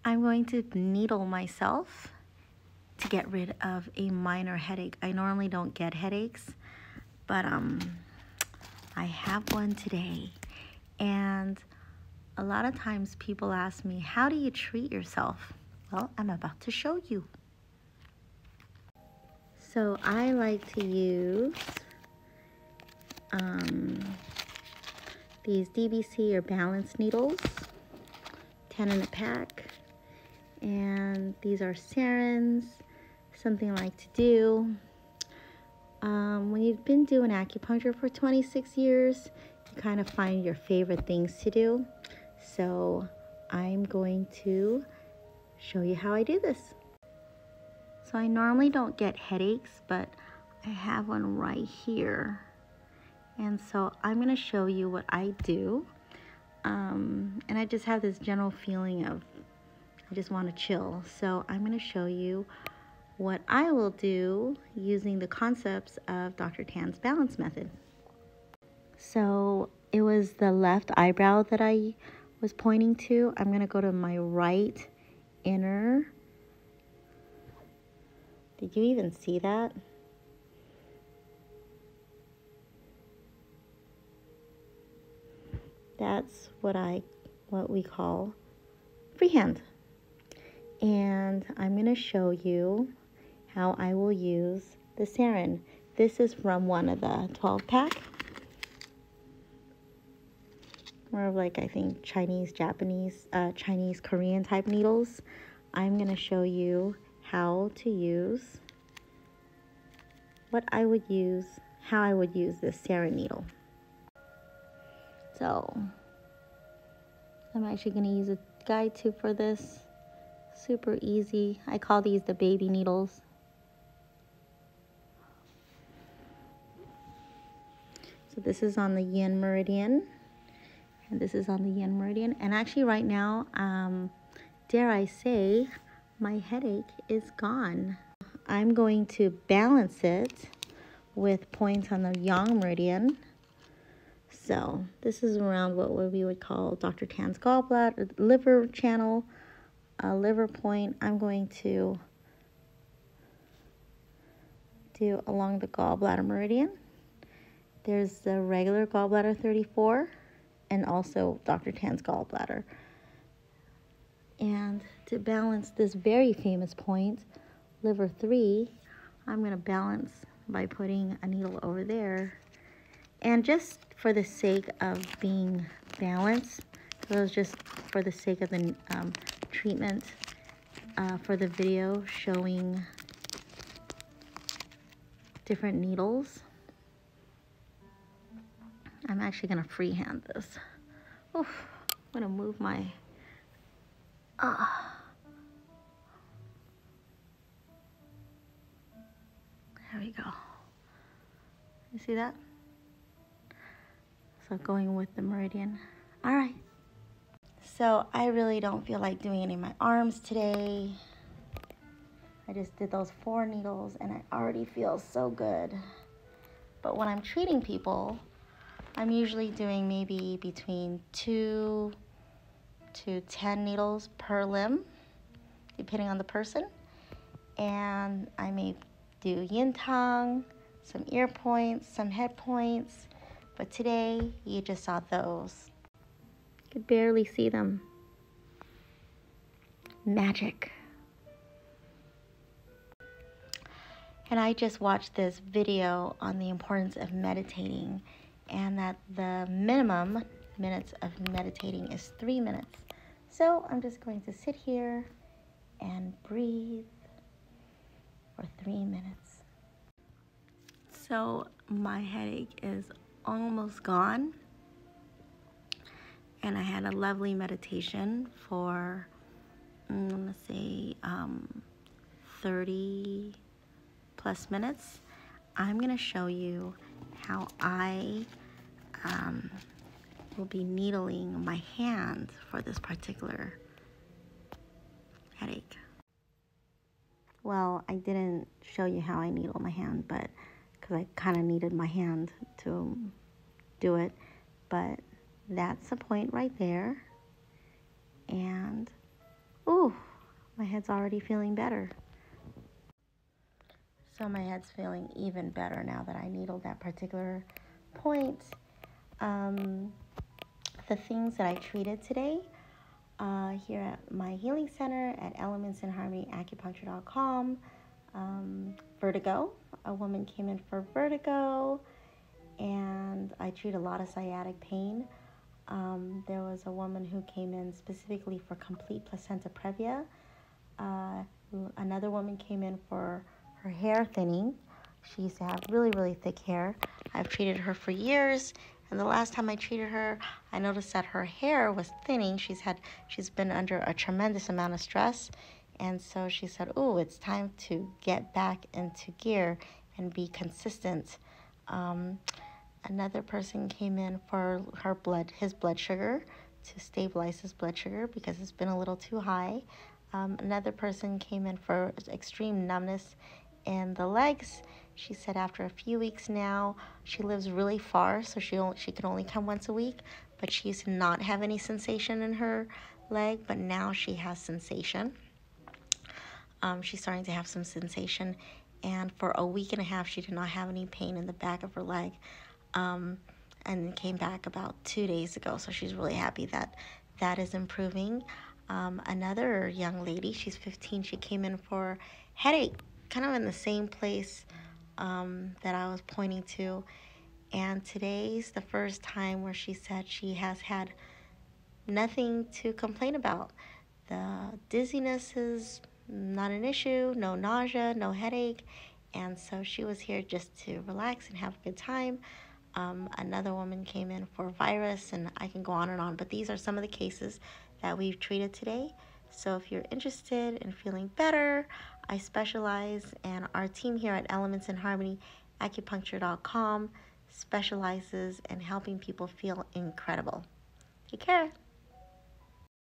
I'm going to needle myself to get rid of a minor headache. I normally don't get headaches, but I have one today. And a lot of times people ask me, how do you treat yourself? Well, I'm about to show you. So I like to use these DBC or balance needles, 10 in a pack. And these are Sarens, something I like to do. When you've been doing acupuncture for 26 years, you kind of find your favorite things to do. So I'm going to show you how I do this. So I normally don't get headaches, but I have one right here. And so I'm going to show you what I do. And I just have this general feeling of I just want to chill. So I'm going to show you what I will do using the concepts of Dr. Tan's balance method. So it was the left eyebrow that I was pointing to. I'm going to go to my right inner. Did you even see that? That's what we call freehand. And I'm going to show you how I will use the Saren. This is from one of the 12-pack. More of like, I think, Chinese, Japanese, Chinese, Korean type needles. I'm going to show you how to use how I would use this Saren needle. So I'm actually going to use a guide tube for this. Super easy. I call these the baby needles. So this is on the yin meridian, and this is on the yin meridian. And actually right now, dare I say, my headache is gone. I'm going to balance it with points on the yang meridian. So this is around what we would call Dr. Tan's gallbladder, liver channel, liver point. I'm going to do along the gallbladder meridian. There's the regular gallbladder 34 and also Dr. Tan's gallbladder. And to balance this very famous point, liver 3, I'm going to balance by putting a needle over there. And just for the sake of being balanced, so it was just for the sake of the treatment for the video showing different needles, I'm actually going to freehand this. Oof, I'm going to move my... There we go. You see that? So going with the meridian. All right. So I really don't feel like doing any of my arms today. I just did those 4 needles and I already feel so good. But when I'm treating people, I'm usually doing maybe between 2 to 10 needles per limb, depending on the person. And I may do yin tongue, some ear points, some head points. But today, you just saw those. You could barely see them. Magic. And I just watched this video on the importance of meditating, and that the minimum minutes of meditating is 3 minutes. So I'm just going to sit here and breathe for 3 minutes. So my headache is almost gone, and I had a lovely meditation for I'm gonna say 30 plus minutes. I'm gonna show you how I will be needling my hand for this particular headache. Well, I didn't show you how I needle my hand, but because I kind of needed my hand to do it, but that's the point right there. And Ooh, my head's already feeling better. So my head's feeling even better now that I needled that particular point. The things that I treated today here at my healing center at elementsinharmonyacupuncture.com. Vertigo. A woman came in for vertigo, and I treat a lot of sciatic pain. There was a woman who came in specifically for complete placenta previa. Another woman came in for her hair thinning. She used to have really, really thick hair. I've treated her for years, and the last time I treated her, I noticed that her hair was thinning. She's been under a tremendous amount of stress, and so she said, "Oh, it's time to get back into gear and be consistent." Another person came in for his blood sugar, to stabilize his blood sugar because it's been a little too high. Another person came in for extreme numbness in the legs. She said after a few weeks now, she lives really far, so she can only come once a week, but she used to not have any sensation in her leg, but now she has sensation. She's starting to have some sensation, and for a week and a half, she did not have any pain in the back of her leg, and came back about 2 days ago, so she's really happy that that is improving. Another young lady, she's 15, she came in for headache, kind of in the same place that I was pointing to, and today's the first time where she said she has had nothing to complain about. The dizziness is not an issue, no nausea, no headache, and so she was here just to relax and have a good time. Another woman came in for virus, and I can go on, but these are some of the cases that we've treated today. So if you're interested in feeling better, I specialize, and our team here at Elements in Harmony Acupuncture.com specializes in helping people feel incredible. Take care.